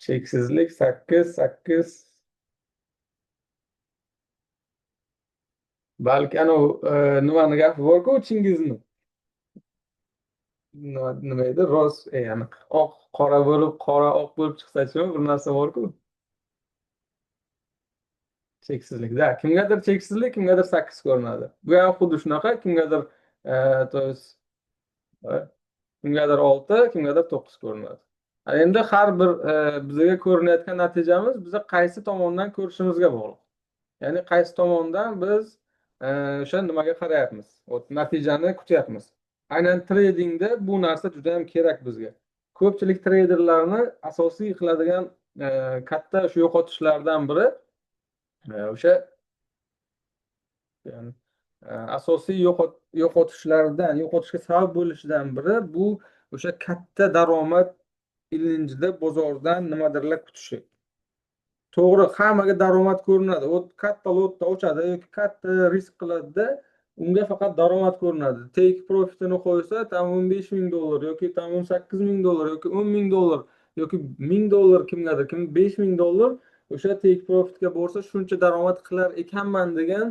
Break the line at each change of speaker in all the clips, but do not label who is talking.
Cheksizlik 8, 8. Balki nimani gapi bor-ku Chingizni. Nima edi? Rost, ya'ni oq qora bo'lib, qora oq bo'lib chiqsa-chi, bir narsa bor-ku. Cheksizlikda. Kimgadir cheksizlik, kimgadir 8 ko'rinadi. Bu ham xuddi shunaqa, kimgadir to есть, kimgadir 6, kimgadir 9 ko'rinadi. Endi har bir bizga ko'rinayotgan natijamiz biza qaysi tomondan ko'rishimizga bog'liq. Ya'ni qaysi tomondan biz o'sha nimaga qarayapmiz, natijani kutyapmiz. Aynan tradingda bu narsa juda ham kerak bizga. Ko'pchilik treyderlarni asosiy qiladigan katta shu yo'qotishlardan biri o'sha ya'ni asosiy yo'qotishga sabab bo'lishidan biri bu o'sha katta daromad ilinjida bozordan nimadirlar kutishi. To'g'ri, hammaga daromad ko'rinadi. U katta lotda ochadi yoki katta risk qiladida, unga faqat daromad ko'rinadi. Take profitini qo'ysa, tam $15,000 yoki tam $18,000 yoki $10,000 yoki $1,000 kimgadir, kim $5,000 o'sha take profitga borsa shuncha daromad qilar ekanman degan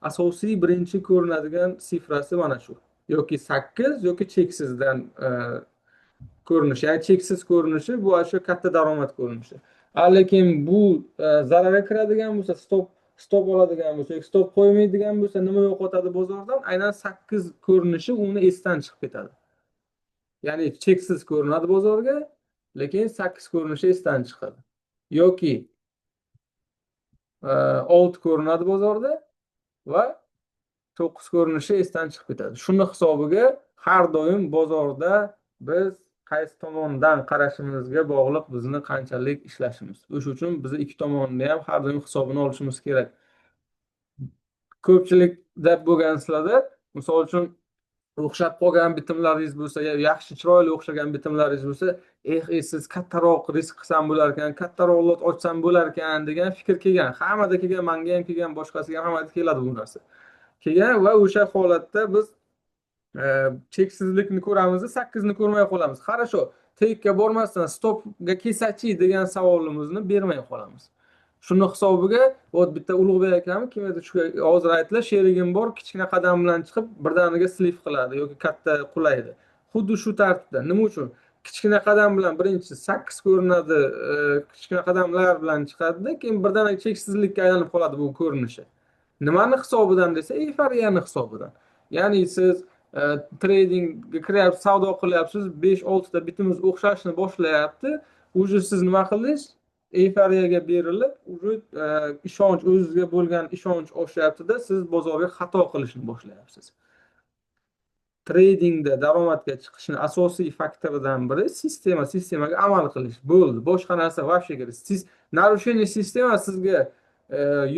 asosiy birinchi ko'rinadigan sifrasi mana shu. Yoki 8 yoki cheksizdan ko'rinishi, ya'ni cheksiz ko'rinishi bu shu katta daromad ko'rinishi. Lekin bu zararga kiradigan bo'lsa, stop oladigan bo'lsa, stop qo'ymaydigan bo'lsa, nima yo'qotadi bozordan? Aynan 8 ko'rinishi uni esdan chiqib ketadi. Ya'ni cheksiz ko'rinadi bozorga, lekin 8 ko'rinishi esdan chiqadi. Yoki 6 ko'rinadi bozorda va 9 ko'rinishi esdan chiqib ketadi. Shuni hisobiga har doim bozorda biz qaysi tomondan qarashimizga bog'liq bizni qanchalik ishlashimiz. O'sha uchun biz ikki tomonni ham har doim hisobini olishimiz kerak. Ko'pchilikda bo'lgansizlarda, misol uchun o'xshab qolgan bitimlaringiz bo'lsa, yaxshi chiroyli o'xshagan bitimlaringiz bo'lsa, siz kattaroq risk qilsam bo'lar ekan, kattaroq lot ochsam bo'lar ekan degan fikr kelgan. Hammada kelgan, menga ham kelgan, boshqasiga ham hammada keladi bu narsa. Kelgan va o'sha holatda biz cheksizlikni ko'ramiz, 8 ni ko'rmay qolamiz. Хорошо, tekka bormasdan stopga kelsachi degan savolimizni bermay qolamiz. Shuni hisobiga bitta Ulug'bek akam kim edi, hozir aytdilar, sherigim bor, kichkina qadam bilan chiqib birdaniga slip qiladi yoki katta qulaydi. Xuddi shu tartibda. Nima uchun? Kichkina qadam bilan birinchi 8 ko'rinadi, kichkina qadamlar bilan chiqadi, keyin birdaniga cheksizlikka aylanib qoladi bu ko'rinishi. Nimani hisobidan desa, eyfariyani hisobidan. Ya'ni siz tradingga kiryapsiz, savdo qilyapsiz, 5-6 ta bitimiz o'xshashni boshlayapti. Uje siz nima qildingiz? Eyfariyaga berilib, uje ishonch, o'zingizga bo'lgan ishonch oshyapti-da, siz bozorga xato qilishni boshlayapsiz. Tradingda daromadga chiqishning asosiy faktoridan biri sistemaga amal qilish. Bo'ldi. Boshqa narsa вообще kerak. Siz narushение sistema sizga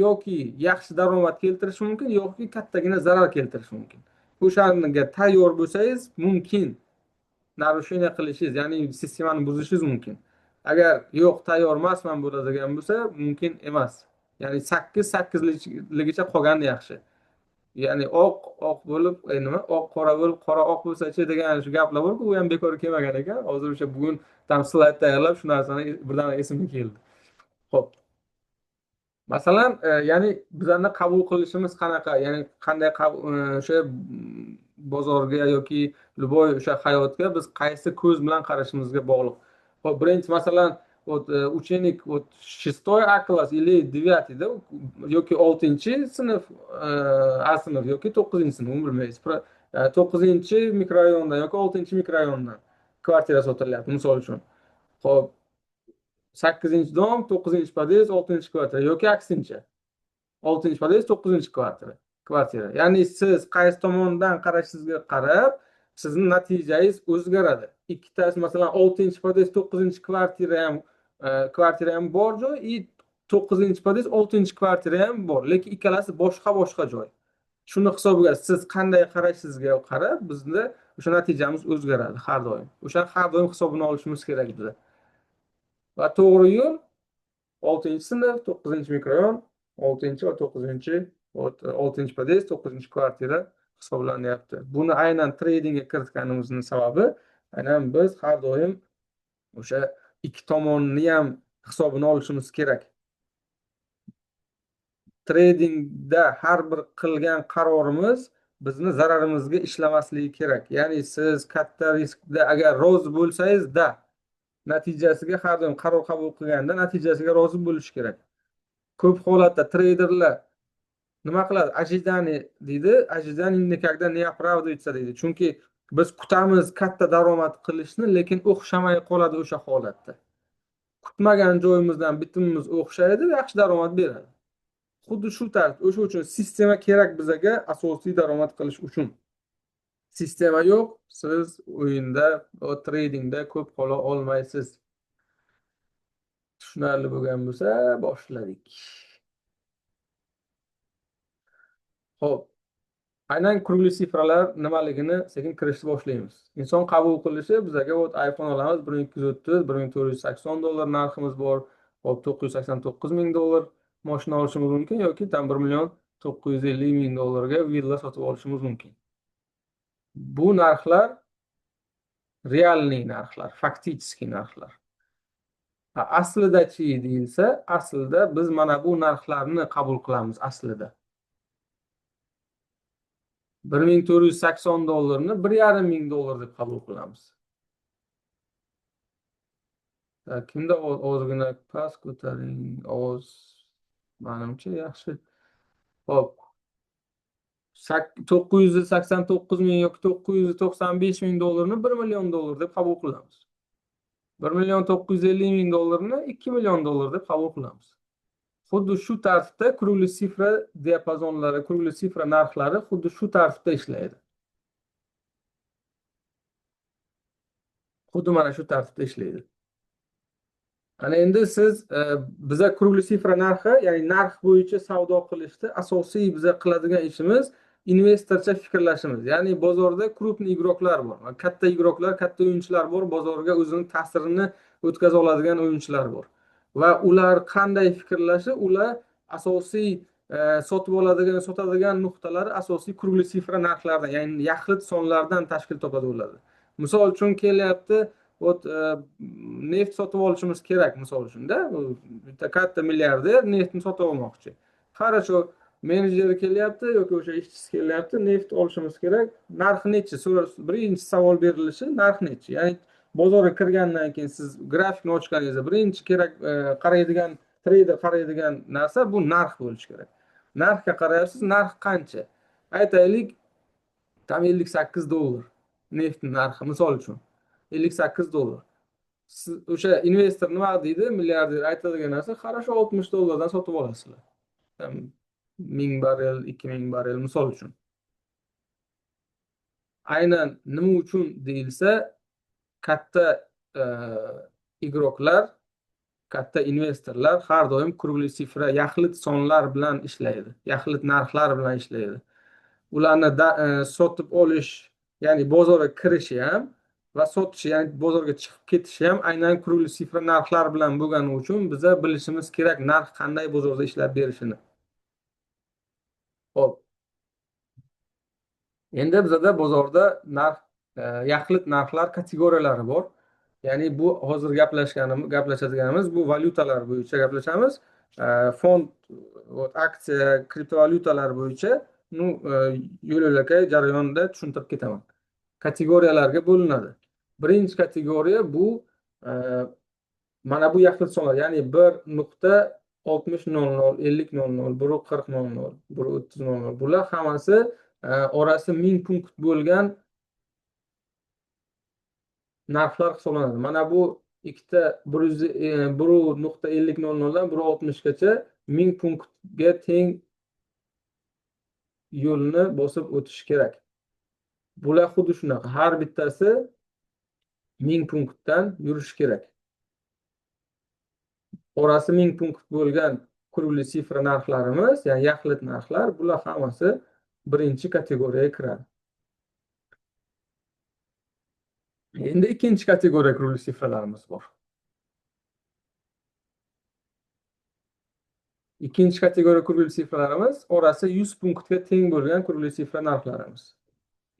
yoki yaxshi daromad keltirishi mumkin, yoki kattagina zarar keltirishi mumkin. O'shanga tayyor bo'lsangiz, mumkin narushение qilishingiz, ya'ni sistemani buzishingiz mumkin. Agar yo'q, tayyor emasman bo'ladigan bo'lsa, mumkin emas. Ya'ni 8-8ligicha qolgani yaxshi. Ya'ni oq bo'lib, oq qora bo'lib, qora oq bo'lsa-chi degan shu gaplar bor-ku, u ham bekor kelmagan ekan. Hozir o'sha bugun tam slayd tayyorlab shu narsani birdan esimga keldi. Xo'p. Masalan, ya'ni bizlarni qabul qilishimiz qanaqa, ya'ni qanday o'sha bozorga yoki любой o'sha hayotga biz qaysi ko'z bilan qarashimizga bog'liq. Xo'p, birinchi masalan, ученик 6 A klass или 9 da yoki 6-sinf A sinf yoki 9-sinf, bilmaysiz. 9-mikrorayondan yoki 6-mikrorayondan kvartira sotilyapti, misol uchun. Xo'p, 8-dom, 9-pod'ezd, 6-kvartira yoki aksincha. 6-pod'ezd, 9-kvartira. Ya'ni siz qaysi tomondan qarashingizga qarab, sizning natijangiz o'zgaradi. Ikkitasi masalan 6-pod'ezd, 9-kvartira ham bor joy, 9-pod'ezd, 6-kvartira ham bor, lekin ikkalasi boshqa joy. Shuni hisobiga siz qanday qarashingizga qarab, bizda o'sha natijamiz o'zgaradi har doim. O'sha har doim hisobini olishimiz kerak bizda. Va to'g'ri yo'l 6-sinf, 9-mikrorayon, 6 va 6-pod'ezd, 9-kvartira hisoblanyapti. Buni aynan tradingga kiritganimizning sababi aynan biz har doim o'sha ikki tomonni ham hisobini olishimiz kerak. Tradingda har bir qilgan qarorimiz bizni zararimizga ishlamasligi kerak. Ya'ni siz katta riskda agar rozi bo'lsangiz, natijasiga har doim qaror qabul qilganda natijasiga rozi bo'lish kerak. Ko'p holatda treyderlar nima qiladi? Ожидание deydi. Ожидание никогда не оправдывается deydi. Chunki biz kutamiz katta daromad qilishni, lekin o'xshamay qoladi o'sha holatda. Kutmagan joyimizdan bitimimiz o'xshaydi, yaxshi daromad beradi. Xuddi shu tarz. O'sha uchun sistema kerak bizga asosiy daromad qilish uchun. Sistema yo'q, siz o'yinda, tradingda ko'p qola olmaysiz. Tushunarli bo'lgan bo'lsa, boshladik. Xo'p, aynan kurgli sifralar nimaligini sekin kirishni boshlaymiz. Inson qabul qilishi bizga iPhone olamiz, 1230, 1480 dollar narximiz bor. Hop, 989 ming dollar mashina olishimiz mumkin yoki tam 1 million 950 ming dollarga villa sotib olishimiz mumkin. Bu narxlar realniy narxlar, faktiskiy narxlar. Aslida-chi deyilsa, aslida biz mana bu narxlarni qabul qilamiz aslida. 1480 dollarni 1,5 ming dollar deb qabul qilamiz. Kimda ozgina past ko'taring, ovoz menimcha yaxshi. Hop. 989 ming yoki 995 ming dollarni 1 million dollar deb qabul qilamiz. 1 million 950 ming dollarni 2 million dollar deb qabul qilamiz. Xuddi shu tartibda kurgli sifra diapazonlari, kurgli sifra narxlari xuddi shu tartibda ishlaydi. Xuddi mana shu tartibda ishlaydi. Ana endi siz biza kurgli sifra narxi, ya'ni narx bo'yicha savdo qilishda asosiy biza qiladigan ishimiz investorcha fikrlashimiz. Ya'ni bozorda krupniy igroklar bor. Katta igroklar, katta o'yinchilar bor, bozorga o'zining ta'sirini o'tkaza oladigan o'yinchilar bor. Va ular qanday fikrlashi, ular asosiy sotib oladigan, sotadigan nuqtalari asosiy kurgli sifra narxlardan, ya'ni yaxlit sonlardan tashkil topadi ular. Misol uchun kelyapti, neft sotib olishimiz kerak, misol uchun-da, bitta katta milliarder neftni sotib olmoqchi. Хорошо, menejeri kelyapti yoki o'sha ishchisi kelyapti, neft olishimiz kerak. Narxi nechi? Birinchi savol berilishi narx nechi? Ya'ni bozorga kirgandan keyin siz grafikni ochganingizda birinchi kerak qaraydigan treyder qaraydigan narsa bu narx bo'lishi kerak. Narxga qarayapsiz, narx qancha? Aytaylik, tam 58 dollar neftning narxi misol uchun. 58 dollar. Siz o'sha investor nima deydi? Milliarder aytadigan narsa, "Хорошо, 60 dollardan sotib olasizlar." 1000 barrel, 2000 barrel misol uchun. Aynan nima uchun deyilsa, katta igroklar, katta investorlar har doim kurgli sifra, yaxlit sonlar bilan ishlaydi. Yaxlit narxlar bilan ishlaydi. Ularni sotib olish, ya'ni bozorga kirishi ham va sotishi, ya'ni bozorga chiqib ketishi ham aynan kurgli sifra narxlar bilan bo'lgani uchun biza bilishimiz kerak narx qanday bozorda ishlab berishini. Xo'p. Endi bizda bozorda narx, yaxlit narxlar kategoriyalari bor. Ya'ni bu hozir gaplashadiganimiz bu valyutalar bo'yicha gaplashamiz. Fond, aksiya, kriptovalyutalar bo'yicha yo'l-yo'lakay jarayonda tushuntirib ketaman. Kategoriyalarga bo'linadi. Birinchi kategoriya bu mana bu yaxlit sonlar, ya'ni 1.6000, 5000, 1.4000, 1.3000. Bular hammasi orasi 1000 punkt bo'lgan narxlar hisoblanadi. Mana bu ikkita 1.50 dan 1.60 gacha 1000 punktga teng yo'lni bosib o'tish kerak. Bular xuddi shunaqa, har bittasi 1000 punktdan yurish kerak. Orasi 1000 punkt bo'lgan kurgli sifra narxlarimiz, ya'ni yaxlit narxlar, bular hammasi birinchi kategoriyaga kiradi. Endi ikkinchi kategoriya kurgli sifralarimiz bor. Ikkinchi kategoriya kurgli sifralarimiz orasi 100 punktga teng bo'lgan kurgli sifra narxlarimiz.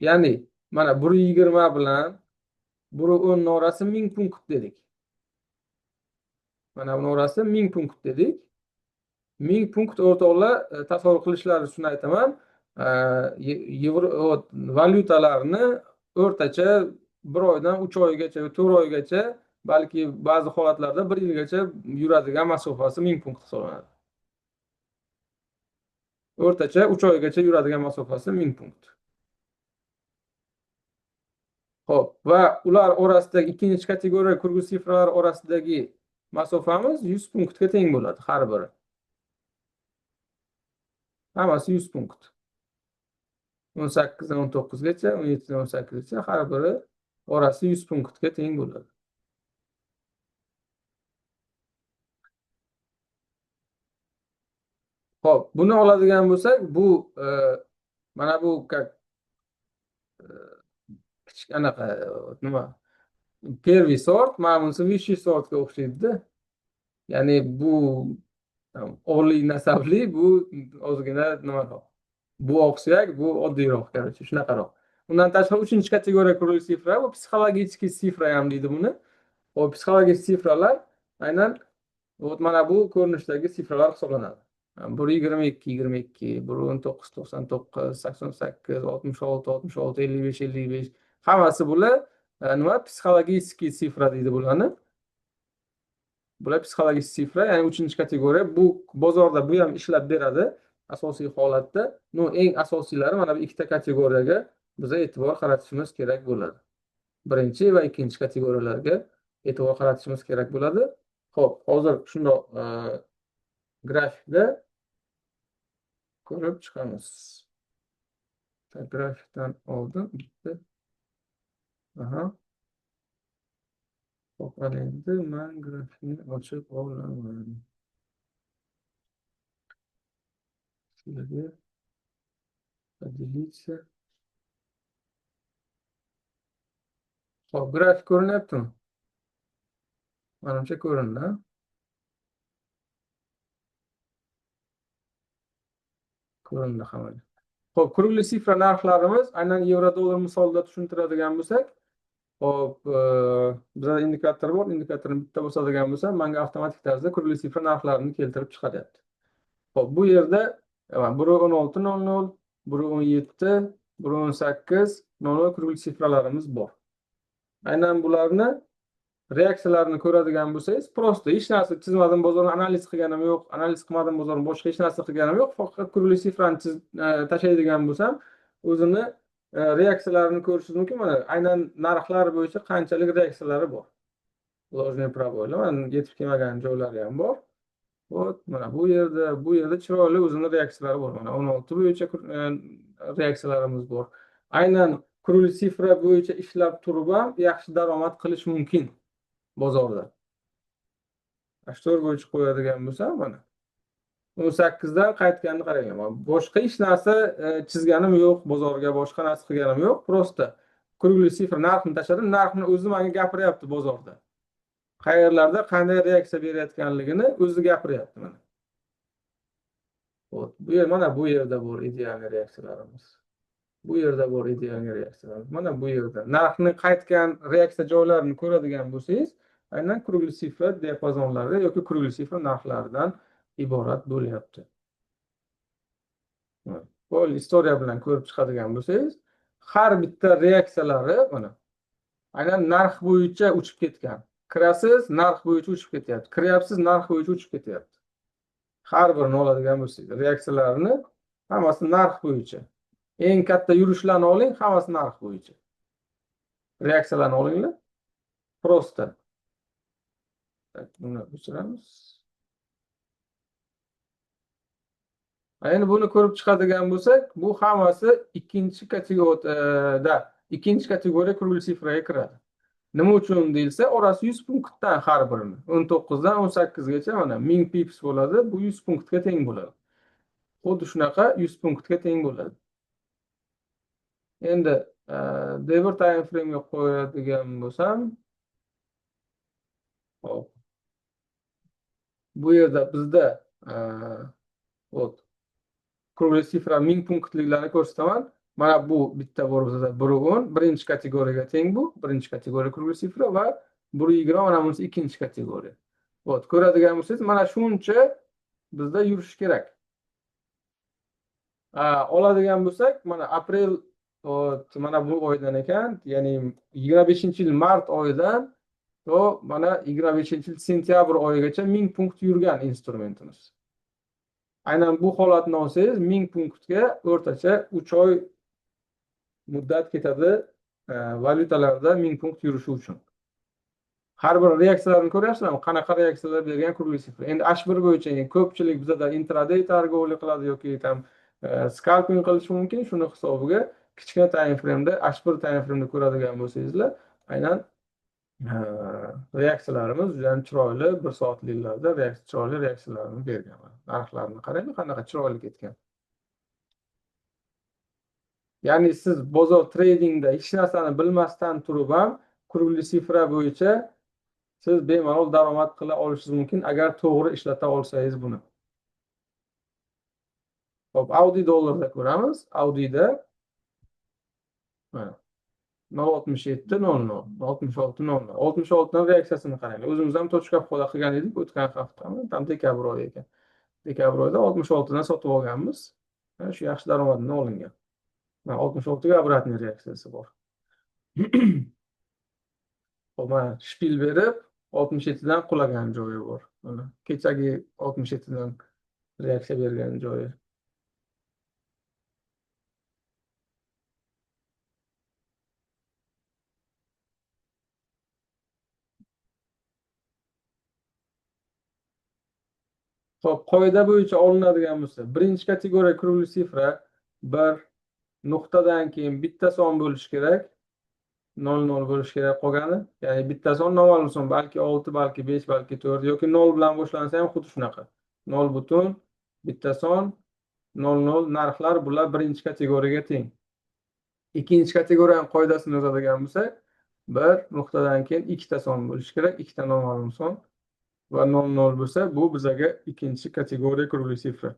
Ya'ni mana 1.20 bilan 1.10 orasi 1000 punkt dedik. mana buni orasi 1000 punkt dedik. 1000 punkt o'rtoqlar, tasavvur qilishlari uchun aytaman. Yevro valyutalarni o'rtacha 1 oydan 3 oygacha, 4 oygacha, balki ba'zi holatlarda 1 yilgacha yuradigan masofasi 1000 punkt hisoblanadi. O'rtacha 3 oygacha yuradigan masofasi 1000 punkt. Xo'p, va ular orasidagi ikkinchi kategoriya kurgu sifralar orasidagi masofamiz 100 punktga teng bo'ladi har biri. Hammasi 100 punkt. 18 dan 19gacha, 17 dan 18gacha har biri orasi 100 punktga teng bo'ladi. Xo'p, buni oladigan bo'lsak, bu mana bu kichik anaqa nima? Первый sort, mana bunisi высший sortga o'xshaydi-da. Ya'ni bu oliy nasabli, bu ozgina nimaroq. Bu oqsuyak, bu oddiyroq, короче, shunaqaroq. Undan tashqari 3-kategoriya kurli sifra, bu psixologik sifra ham deydi buni. O psixologik sifralar aynan mana bu ko'rinishdagi sifralar hisoblanadi. 122, 22, 119, 99, 88, 66, 66, 55, 55. Hammasi bular nima? Psixologik sifra deydi bularni. Bular psixologik sifra, ya'ni 3-kategoriya. Bu bozorda bu ham ishlab beradi asosiy holatda. Eng asosiylari mana bu ikkita kategoriyaga biz e'tibor qaratishimiz kerak bo'ladi. Birinchi va ikkinchi kategoriyalarga e'tibor qaratishimiz kerak bo'ladi. Xo'p, hozir shundoq grafikda ko'rib chiqamiz. Grafikdan oldin bitta. Aha. Xo'p, endi men grafikni ochib olaman. Sizlarga поделиться. Xo'p, grafik ko'rinyaptimi? Menimcha ko'rindi. Ko'rindi hammaga. Xo'p, kurli sifra narxlarimiz aynan yevro dollar misolida tushuntiradigan bo'lsak, xo'p, bizda indikator bor. Indikatorni bitta bosadigan bo'lsam, menga avtomatik tarzda kurli sifra narxlarini keltirib chiqaryapti. Xo'p, bu yerda 1.16.00, 1.17, 1.18.00 kurli sifralarimiz bor. Aynan bularni reaksiyalarini ko'radigan bo'lsangiz, prosta hech narsa chizmadim, bozorni analiz qilganim yo'q, analiz qilmadim, bozorni boshqa hech narsa qilganim yo'q, faqat kurli sifrani tashlaydigan bo'lsam, o'zini reaksiyalarini ko'rishingiz mumkin. Mana aynan narxlar bo'yicha qanchalik reaksiyalari bor. Ложный пробой, mana yetib kelmagan joylari ham bor. Xo'p, mana bu yerda chiroyli o'zini reaksiyalari bor. Mana 16 bo'yicha reaksiyalarimiz bor. Aynan kurli sifra bo'yicha ishlab turib ham yaxshi daromad qilish mumkin bozorda. 4 bo'yicha qo'yadigan bo'lsam, mana 18 dan qaytganini qarang. Boshqa hech narsa chizganim yo'q, bozorga boshqa narsa qilganim yo'q. Prosta kurli sifra narxni tashladim, narxni o'zi menga gapiryapti bozorda. Qayerlarda qanday reaksiya berayotganligini o'zi gapiryapti mana. Xo'p, bu yerda bor ideal reaksiyalarimiz. Bu yerda bor ideal reaksiyalarimiz. Mana bu yerda narxni qaytgan reaksiya joylarini ko'radigan bo'lsangiz, aynan kurli sifra diapazonlari yoki kurli sifra narxlaridan iborat bo'lyapti. Bu istoriya bilan ko'rib chiqadigan bo'lsangiz, har bitta reaksiyalari mana aynan narx bo'yicha uchib ketgan. Kirasiz, narx bo'yicha uchib ketyapti. Kiryapsiz, narx bo'yicha uchib ketyapti. Har birini oladigan bo'lsangiz, reaksiyalarni hammasi narx bo'yicha. Eng katta yurishlarni oling, hammasi narx bo'yicha. Reaksiyalarni olinglar. Prosta. Buni o'chiramiz. Endi buni ko'rib chiqadigan bo'lsak, bu hammasi ikkinchi kategoriya kurli sifraga kiradi. Nima uchun deyilsa, orasi 100 punktdan har birini. 19 dan 18 gacha mana 1000 pips bo'ladi, bu 100 punktga teng bo'ladi. Xuddi shunaqa 100 punktga teng bo'ladi. Endi Devir time frame ga qo'yadigan bo'lsam, hop. Bu yerda bizda kurli sifra 1000 punktliklarni ko'rsataman. Mana bu bitta bor bizda 1.10, birinchi kategoriyaga teng bu, birinchi kategoriya kurli sifra va 1.20 mana bunisi ikkinchi kategoriya. Ko'radigan bo'lsangiz, mana shuncha bizda yurishi kerak. Oladigan bo'lsak, mana aprel, mana bu oydan ekan, ya'ni 25-yil mart oyidan to mana 25-yil sentyabr oyigacha 1000 punkt yurgan instrumentimiz. Aynan bu holatni olsangiz, 1000 punktga o'rtacha 3 oy muddat ketadi valyutalarda 1000 punkt yurishi uchun. Har bir reaksiyalarni ko'ryapsizlarmi? Qanaqa reaksiyalar bergan kurli sifra. Endi H1 bo'yicha ko'pchilik bizada intraday targovli qiladi yoki ham scalping qilish mumkin. Shuni hisobiga kichkina time frame'da H1 time frame'da ko'radigan bo'lsangizlar, aynan reaksiyalarimiz juda ham chiroyli, 1 soatliklarda chiroyli reaksiyalarni bergan. Narxlarni qarang, qanaqa chiroyli ketgan. Ya'ni siz bozor tradingda hech narsani bilmasdan turib ham kurli sifra bo'yicha siz bemalol daromad qila olishingiz mumkin agar to'g'ri ishlata olsangiz buni. Xo'p, Audi dollarda ko'ramiz. Audida 0.67.00, 66.00. 66 dan reaksiyasini qarang. O'zimiz ham tochka qo'da qilgan edik o'tgan haftami, tam dekabr oyi ekan. Dekabr oyida 66 dan sotib olganmiz. Shu yaxshi daromadini olingan. 66 ga obratniy reaksiyasi bor. Xo'p, mana shpil berib 67 dan qulagan joyi bor. Mana kechagi 67 dan reaksiya bergan joyi. Xo'p, qoida bo'yicha olinadigan bo'lsa, birinchi kategoriya kurli sifra 1 nuqtadan keyin bitta son bo'lishi kerak. 00 bo'lishi kerak qolgani. Ya'ni bitta son noma'lum son, balki 6, balki 5, balki 4 yoki 0 bilan boshlansa ham xuddi shunaqa. 0 butun, bitta son, 00 narxlar bular birinchi kategoriyaga teng. Ikkinchi kategoriyaning qoidasini yozadigan bo'lsak, 1 nuqtadan keyin ikkita son bo'lishi kerak, ikkita noma'lum son va 00 bo'lsa, bu bizaga ikkinchi kategoriya kurli sifra.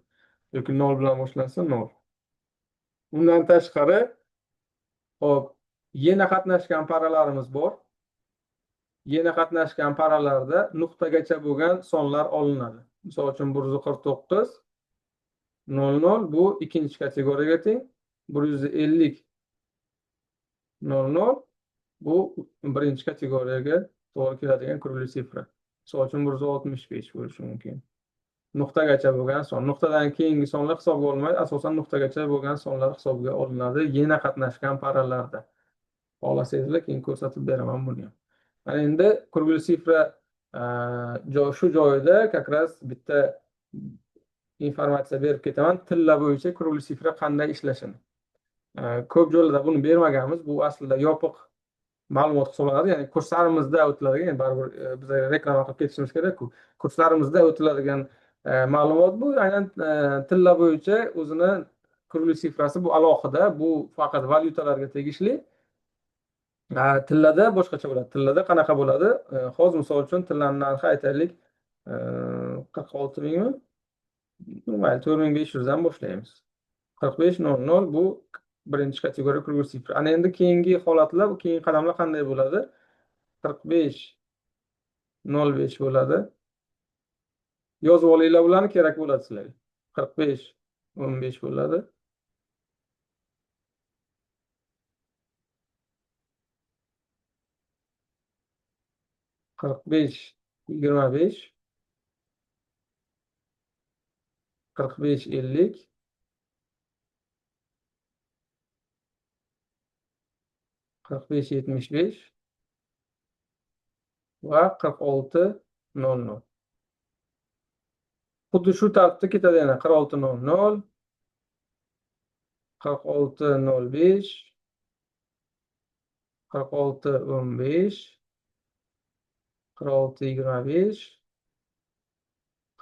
Yoki 0 bilan boshlansa 0. Undan tashqari, hop, yana qatnashgan paralarimiz bor. Yana qatnashgan paralarda nuqtagacha bo'lgan sonlar olinadi. Misol uchun 149 00 bu ikkinchi kategoriyaga teng. 150 00 bu birinchi kategoriyaga to'g'ri keladigan kurli sifra. Misol uchun 165 bo'lishi mumkin. Nuqtagacha bo'lgan son. Nuqtadan keyingi sonlar hisobga olinmaydi. Asosan nuqtagacha bo'lgan sonlar hisobga olinadi yana qatnashgan paralarda. Xohlasangizlar keyin ko'rsatib beraman buni ham. Mana endi kurli sifra shu joyida ras bitta informatsiya berib ketaman. Tilla bo'yicha kurli sifra qanday ishlashini. Ko'p joylarda buni bermaganmiz. Bu aslida yopiq ma'lumot hisoblanadi. Ya'ni kurslarimizda o'tiladigan, baribir biz reklama qilib ketishimiz kerak-ku. Kurslarimizda o'tiladigan ma'lumot bu. Aynan tilla bo'yicha o'zini kurli sifrasi bu alohida. Bu faqat valyutalarga tegishli. Tillada boshqacha bo'ladi. Tillada qanaqa bo'ladi? Hozir misol uchun tillaning narxi aytaylik 46 mingmi? Mayli, 4500 dan boshlaymiz. 45.00 bu birinchi kategoriya kurli sifra. Ana endi keyingi holatlar, keyingi qadamlar qanday bo'ladi? 45.05 bo'ladi. Yozib olinglar, bularni kerak bo'ladi sizlarga. 45.15 bo'ladi. 45.25, 45.50, 45.75 va 46.00. Xuddi shu tartibda ketadi yana 46.00, 46.05, 46.15, 46.25,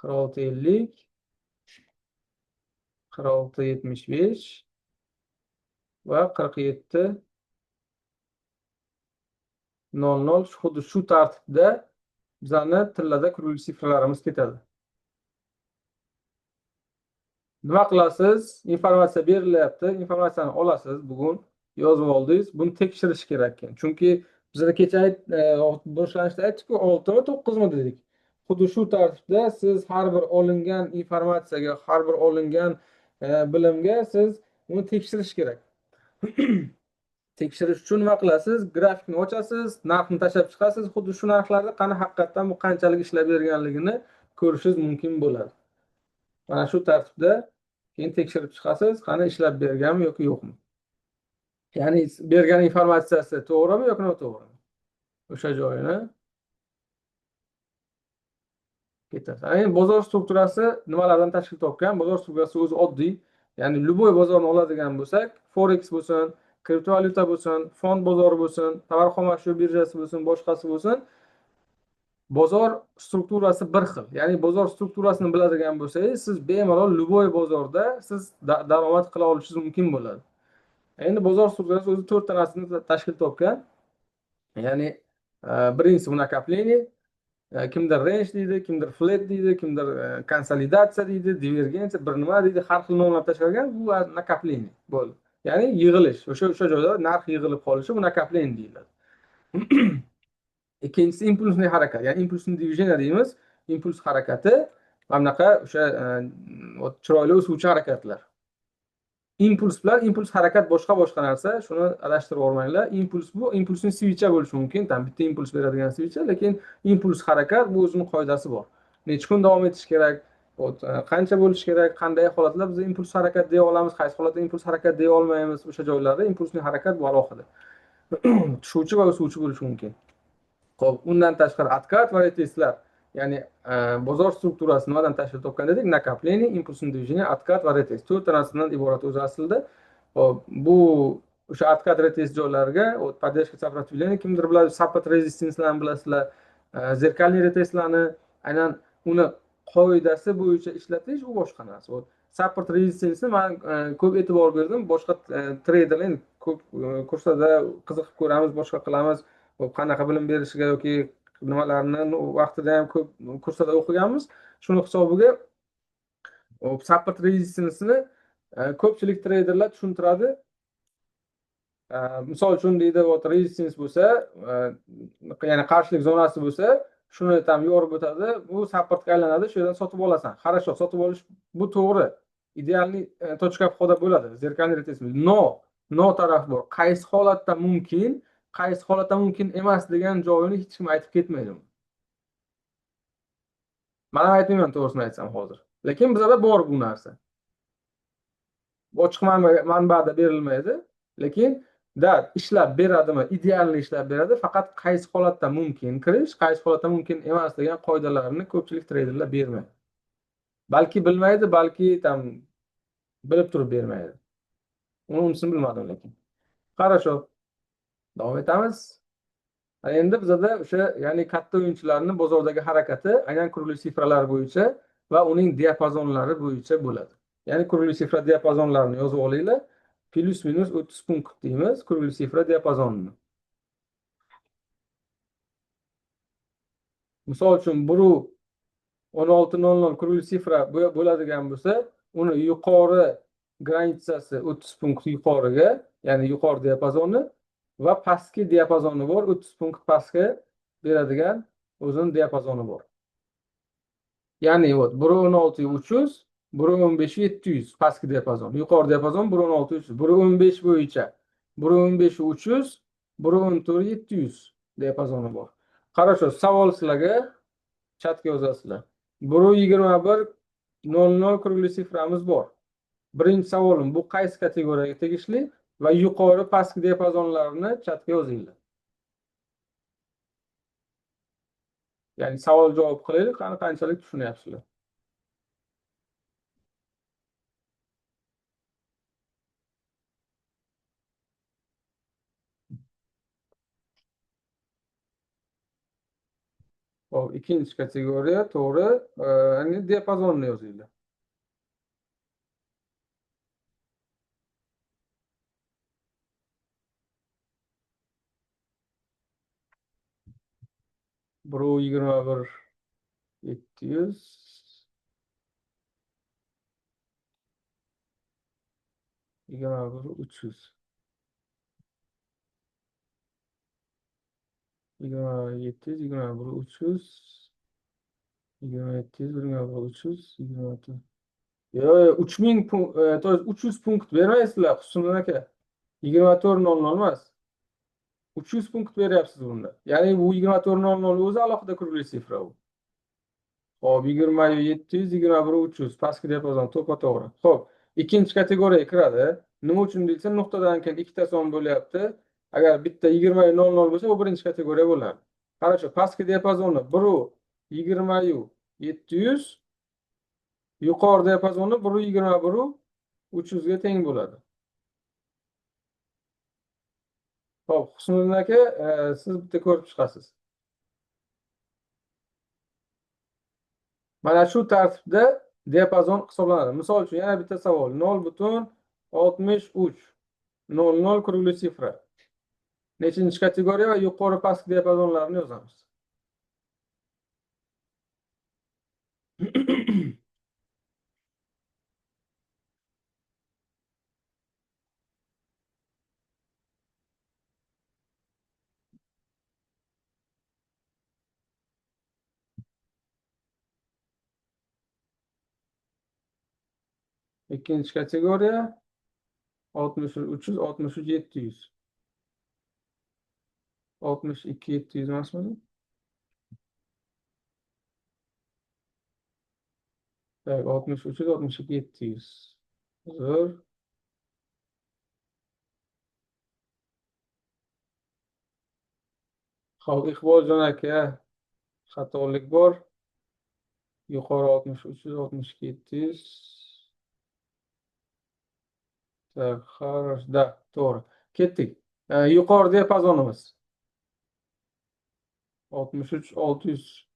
46.50, 46.75 va 47.00. Xuddi shu tartibda bizlarni tillada kurli sifralarimiz ketadi. Nima qilasiz? Informatsiya berilyapti, informatsiyani olasiz, bugun yozib oldingiz. Buni tekshirish kerak ekan. Chunki bizlar kecha boshlanishda aytdik-ku, 6 mi 9 mi dedik. xuddi shu tartibda siz har bir olingan informatsiyaga, har bir olingan bilimga siz uni tekshirish kerak. Tekshirish uchun nima qilasiz? Grafikni ochasiz, narxni tashlab chiqasiz. Xuddi shu narxlarda qani haqiqatdan bu qanchalik ishlab berganligini ko'rishingiz mumkin bo'ladi. Mana shu tartibda keyin tekshirib chiqasiz, qani ishlab berganmi yoki yo'qmi. Ya'ni bergan informatsiyasi to'g'rimi yoki noto'g'rimi? O'sha joyini ketasiz. Endi bozor strukturasi nimalardan tashkil topgan? Bozor strukturasi o'zi oddiy. Ya'ni любой bozorni oladigan bo'lsak, forex bo'lsin, kriptovalyuta bo'lsin, fond bozori bo'lsin, tovar xomashyo birjasi bo'lsin, boshqasi bo'lsin, bozor strukturasi bir xil. Ya'ni bozor strukturasini biladigan bo'lsangiz, siz bemalol любой bozorda siz daromad qila olishingiz mumkin bo'ladi. Endi bozor strukturasi o'zi 4 ta narsani tashkil topgan. Ya'ni birinchisi накопление, kimdir range deydi, kimdir flat deydi, kimdir konsolidatsiya deydi, divergensiya, bir nima deydi, har xil nomlab tashlangan. Bu накопление bo'ldi. Ya'ni yig'ilish. O'sha joyda narx yig'ilib qolishi bu накопление deyiladi. Ikkinchisi impulsli harakat. Ya'ni impulsli движение deymiz. Impuls harakati mana bunaqa o'sha chiroyli o'suvchi harakatlar. Impuls bilan impuls harakat boshqa narsa. Shuni adashtirib olmanglar. Impuls bu impulsning switchi bo'lishi mumkin. Tam bitta impuls beradigan switchi, lekin impuls harakat bu o'zining qoidasi bor. Necha kun davom etish kerak, qancha bo'lishi kerak, qanday holatlarda biz impuls harakat deya olamiz, qaysi holatda impuls harakat deya olmaymiz. O'sha joylarda impulsli harakat bu alohida. Tushuvchi va o'suvchi bo'lishi mumkin. Xo'p, undan tashqari откат va retestlar. Ya'ni bozor strukturasi nimadan tashkil topgan dedik? Накопление, impulsный движение, откат va retest. 4 ta narsadan iborat o'zi aslida. Xo'p, bu o'sha откат retest joylariga поддержка сопротивления kimdir biladi, support rezistensiyalarni bilasizlar, zerkalniy retestlarni, aynan uni qoidasi bo'yicha ishlatish u boshqa narsa. Support rezistensiyani men ko'p e'tibor berdim. Boshqa treyderlar ko'p kurslarda qiziqib ko'ramiz, boshqa qilamiz. Qanaqa bilim berishiga yoki nimalarni vaqtida ham ko'p kurslarda o'qiganmiz. Shuni hisobiga support rezistansiyani ko'pchilik treyderlar tushuntiradi. Misol uchun deydi, rezistans bo'lsa, ya'ni qarshilik zonasi bo'lsa, shuni ham yorib o'tadi, bu supportga aylanadi, shu yerdan sotib olasan. Хорошо, sotib olish bu to'g'ri. Idealniy точка входа bo'ladi. Zerkalniy retest. No taraf bor. Qaysi holatda mumkin, qaysi holatda mumkin emas degan joyini hech kim aytib ketmaydi. Men ham aytmayman, to'g'risini aytsam hozir. Lekin bizda bor bu narsa. Ochiq manbada berilmaydi, lekin ishlab beradimi, idealni ishlab beradi, faqat qaysi holatda mumkin kirish, qaysi holatda mumkin emas degan qoidalarni ko'pchilik treyderlar bermaydi. Balki bilmaydi, balki tam bilib turib bermaydi. Unisini bilmadim lekin. Хорошо. Davom etamiz. Endi bizda o'sha, ya'ni katta o'yinchilarning bozordagi harakati aynan kurli sifralar bo'yicha va uning diapazonlari bo'yicha bo'ladi. Ya'ni kurli sifra diapazonlarini yozib olinglar. Plus minus 30 punkt deymiz kurli sifra diapazonini. Misol uchun 16:00 kurli sifra bo'ladigan bo'lsa, uni yuqori granitsasi 30 punkt yuqoriga, ya'ni yuqori diapazoni va pastki diapazoni bor, 30 punkt pastga beradigan o'zining diapazoni bor. Ya'ni 1.16.300, 1.15.700 pastki diapazon, yuqori diapazon 1.16.300, 1.15 bo'yicha 1.15.300, 1.14.700 diapazoni bor. Хорошо, savol sizlarga chatga yozasizlar. 1.21.00 kurli siframiz bor. Birinchi savolim, bu qaysi kategoriyaga tegishli va yuqori pastki diapazonlarini chatga yozinglar. Ya'ni savol javob qilaylik, qanchalik tushunyapsizlar. Hop, ikinchi kategoriya to'g'ri, ya'ni diapazonni yozinglar. Bir 21.700, 21.300, 21.700, 21.300, 27 birga bölü 300, 26. Yo, 3000 punkt, to есть 300 punkt bermaysizlar Husniddin aka. 24.00 emas. 300 punkt beryapsiz bunda. Ya'ni bu 24.00 o'zi alohida kurli sifra u. Hop, 27, 21, 300 pastki diapazon to'g'ri. Xo'p, ikkinchi kategoriyaga kiradi. Nima uchun desa, nuqtadan keyin ikkita son bo'lyapti. Agar bitta 20.00 bo'lsa, u birinchi kategoriya bo'ladi. Qarasho, pastki diapazonni 1 20 700, yuqori diapazonni 1 21 300 ga teng bo'ladi. Xo'p, Husniddin aka, siz bitta ko'rib chiqasiz. Mana shu tartibda diapazon hisoblanadi. Misol uchun yana bitta savol. 0.63 00 kurli sifra. Nechinchi kategoriya va yuqori pastki diapazonlarni yozamiz. Ikkinchi kategoriya 60 300, 63 700. 62 700 emasmi? Tak, 60 300, 62 700. Zo'r. Xo'p, Iqboljon aka, xatolik bor. Yuqori 60 300, 62 700. Tak, xarash, da, to'g'ri. Ketdik. Yuqori diapazonimiz 63 600.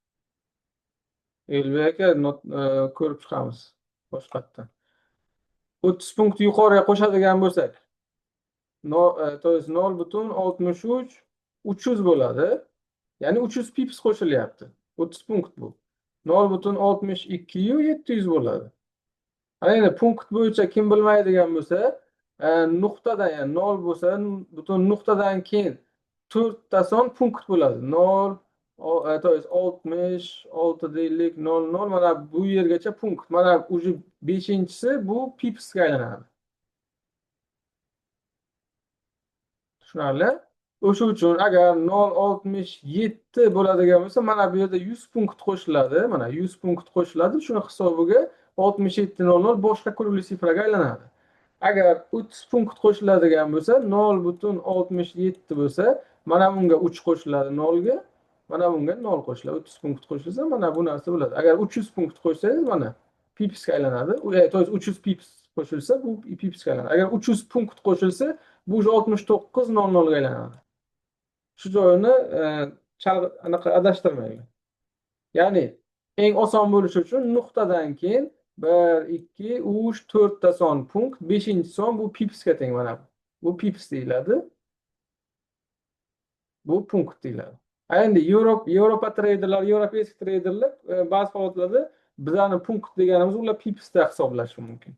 Elbek aka, ko'rib chiqamiz boshqatdan. 30 punkt yuqoriga qo'shadigan bo'lsak, to есть 0.63 300 bo'ladi. Ya'ni 300 pips qo'shilyapti. 30 punkt bu. 0.62 700 bo'ladi. Endi punkt bo'yicha kim bilmaydigan bo'lsa, nuqtadan, ya'ni 0 bo'lsa, butun nuqtadan keyin 4 ta son punkt bo'ladi. 0 to есть 60 6 deylik 00 mana bu yergacha punkt. Mana уже 5-inchisi bu pipsga aylanadi. Tushunarli? O'sha uchun agar 0.67 bo'ladigan bo'lsa, mana bu yerda 100 punkt qo'shiladi. Mana 100 punkt qo'shiladi. Shuni hisobiga 67.00 boshqa kurli sifraga aylanadi. Agar 30 punkt qo'shiladigan bo'lsa, 0.67 bo'lsa, mana bunga 3 qo'shiladi 0 ga, mana bunga 0 qo'shiladi. 30 punkt qo'shilsa, mana bu narsa bo'ladi. Agar 300 punkt qo'shsangiz, mana pipsga aylanadi. To есть 300 pips qo'shilsa, bu pipsga aylanadi. Agar 300 punkt qo'shilsa, bu 69.00 ga aylanadi. Shu joyini anaqa adashtirmayman. Ya'ni eng oson bo'lishi uchun nuqtadan keyin 1 2 3 4 ta son punkt, 5-inchi son bu pipsga teng mana bu. Bu pips deyiladi. Bu punkt deyiladi. Endi Yevropa treyderlar, Европейский treyderlar ba'zi holatlarda bizlarni punkt deganimiz ular pipsda hisoblashi mumkin.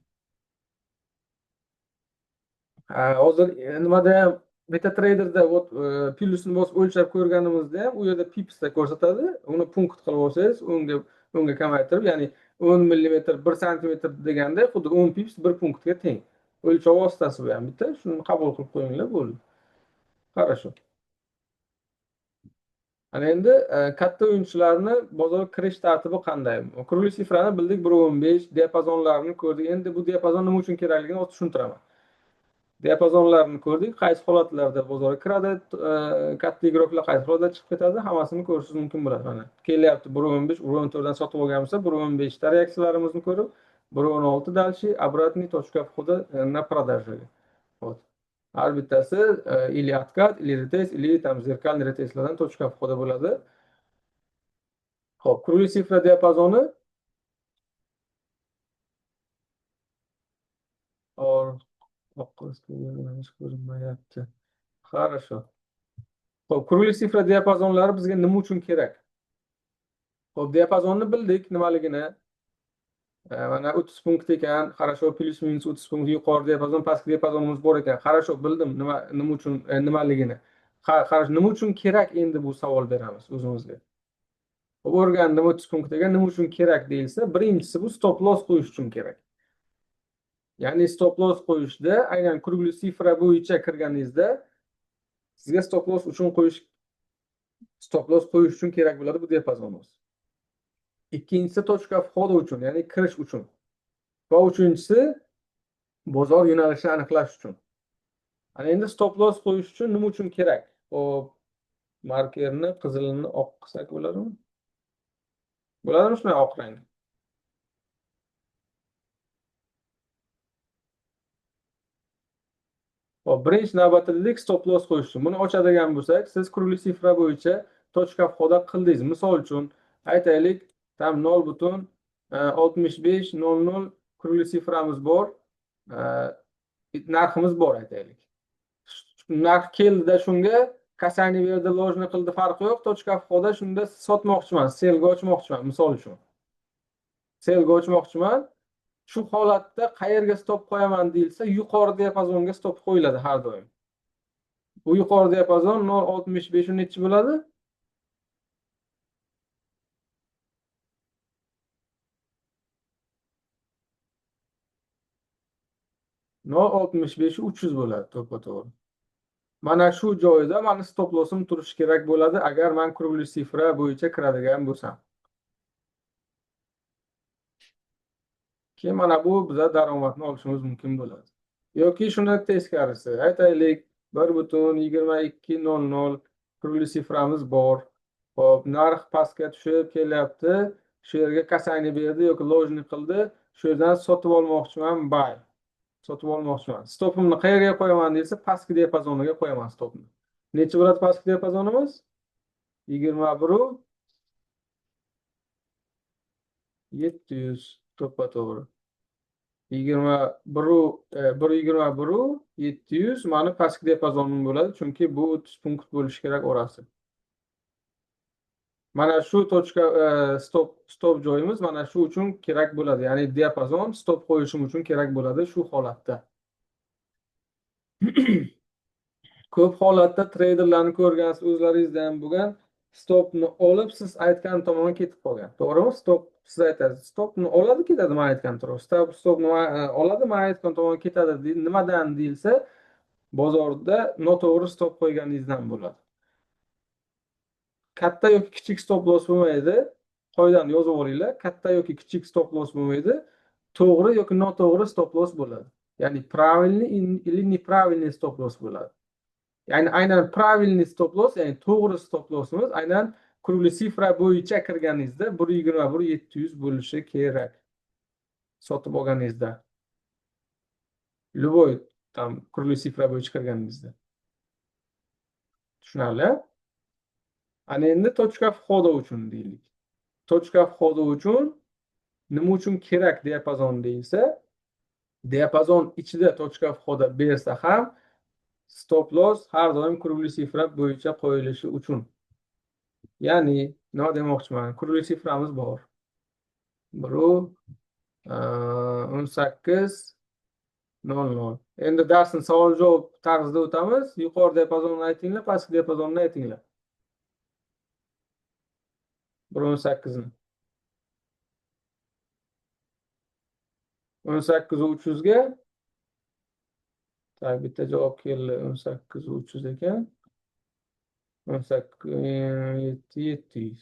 Hozir nimada ham MetaTrader'da plyusni bosib o'lchab ko'rganimizda ham u yerda pipsda ko'rsatadi. Uni punkt qilib olsangiz, unga kamaytirib, ya'ni 10 millimetr 1 santimetr deganda xuddi 10 pips 1 punktga teng. O'lchov vositasi bu ham bitta. Shuni qabul qilib qo'yinglar, bo'ldi. Хорошо. Ana endi katta o'yinchilarni bozorga kirish tartibi qanday? Kurli sifrani bildik, 1.15 diapazonlarini ko'rdik. Endi bu diapazon nima uchun kerakligini o'zi tushuntiraman. Diapazonlarni ko'rdik, qaysi holatlarda bozorga kiradi, katta igroklar qaysi holatda chiqib ketadi, hammasini ko'rishingiz mumkin bo'ladi. Mana kelyapti 1.15, 1.14 dan sotib olgan bo'lsa, 1.15 ta reaksiyalarimizni ko'rib, 1.16 дальше, обратный точка входа на продажу. Вот. Har bittasi или откат, или ретест, или там зеркальный ретестlardan точка входа bo'ladi. Xo'p, kurli sifra diapazoni ko'rinmayapti. Хорошо. Xo'p, kurli sifra diapazonlari bizga nima uchun kerak? Xo'p, diapazonni bildik nimaligini. Mana 30 punkt ekan, хорошо, plus minus 30 punkt yuqori diapazon, pastki diapazonimiz bor ekan. Хорошо, bildim nima uchun nimaligini. Qarang, nima uchun kerak endi bu savol beramiz o'zimizga. O'rgandim 30 punktiga nima uchun kerak deyilsa, birinchisi bu stop loss qo'yish uchun kerak. Ya'ni stop loss qo'yishda aynan kurgli sifra bo'yicha kirganingizda sizga stop loss qo'yish uchun kerak bo'ladi bu diapazoningiz. Ikkinchisi tochka vhoda uchun, ya'ni kirish uchun. Va uchinchisi bozor yo'nalishini aniqlash uchun. Ana endi stop loss qo'yish uchun nima uchun kerak? Hop, markerni qizilini oq qilsak bo'ladimi? Bo'ladimi shunday oq rang? Hop, birinchi navbatda stop loss qo'yish uchun. Buni ochadigan bo'lsak, siz kurli sifra bo'yicha tochka vhoda qildingiz. Misol uchun aytaylik, tam 0.6500 kurli siframiz bor. Narximiz bor aytaylik. Narx keldida shunga kasani berdi, lojni qildi, farqi yo'q. Tochka vhoda shunda sotmoqchiman, selga ochmoqchiman misol uchun. Selga ochmoqchiman. Shu holatda qayerga stop qo'yaman deyilsa, yuqori diapazonga stop qo'yiladi har doim. Bu yuqori diapazon 0.65 nechi bo'ladi? 0.65 300 bo'ladi to'ppa-to'g'ri. Mana shu joyda meni stop lossim turishi kerak bo'ladi agar men kurli sifra bo'yicha kiradigan bo'lsam. Keyin mana bu biza daromadni olishimiz mumkin bo'ladi. Yoki shuni teskarisi, aytaylik 1.2200 kurli siframiz bor. Hop, narx pastga tushib kelyapti. Shu yerga kasani berdi yoki lojni qildi. Shu yerdan sotib olmoqchiman, buy. Sotib olmoqchiman. Stopimni qayerga qo'yaman desa, pastki diapazoniga qo'yaman stopni. Necha bo'ladi pastki diapazonimiz? 21.700 to'ppa-to'g'ri. 1.21.700 mani pastki diapazonim bo'ladi, chunki bu 30 punkt bo'lishi kerak orasi. Mana shu tochka stop joyimiz mana shu uchun kerak bo'ladi. Ya'ni diapazon stop qo'yishim uchun kerak bo'ladi shu holatda. Ko'p holatda treyderlarni ko'rgansiz, o'zlaringizda ham bo'lgan, stopni olib siz aytgan tomonga ketib qolgan. To'g'rimi? Siz aytasiz, stopni oladi ketadi, men aytgan to'g'ri. Stopni oladi, men aytgan tomonga ketadi deydi. Nimadan deyilsa, bozorda noto'g'ri stop qo'yganingizdan bo'ladi. Katta yoki kichik stop loss bo'lmaydi. Qoidani yozib olinglar. Katta yoki kichik stop loss bo'lmaydi. To'g'ri yoki noto'g'ri stop loss bo'ladi. Ya'ni правильный или неправильный stop loss bo'ladi. Ya'ni aynan правильный stop loss, ya'ni to'g'ri stop lossimiz aynan kurli sifra bo'yicha kirganingizda 1.21.700 bo'lishi kerak. Sotib olganingizda. Любой tam kurli sifra bo'yicha kirganingizda. Tushunarli? Ana endi tochka vhoda uchun deylik. Tochka vhoda uchun nima uchun kerak diapazon deyilsa, diapazon ichida tochka vhoda bersa ham stop loss har doim kurli sifra bo'yicha qo'yilishi uchun. Ya'ni nima demoqchiman? Kurli siframiz bor. 18.00. Endi darsni savol-javob tarzida o'tamiz. Yuqori diapazonni aytinglar, pastki diapazonni aytinglar. 1.18 ni. 18.300 ga bitta javob keldi. 18.300 ekan. 18.700.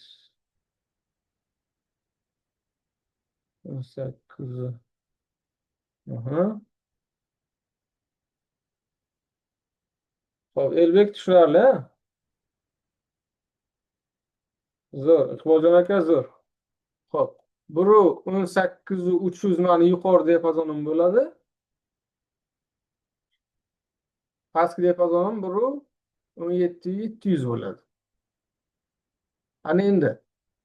18. Aha. Xo'p, Elbek tushunarli, ha? Zo'r, Iqboljon aka zo'r. Xo'p, 1.18.300 mani yuqori diapazonim bo'ladi. Pastki diapazonim 1.17.700 bo'ladi. Ana endi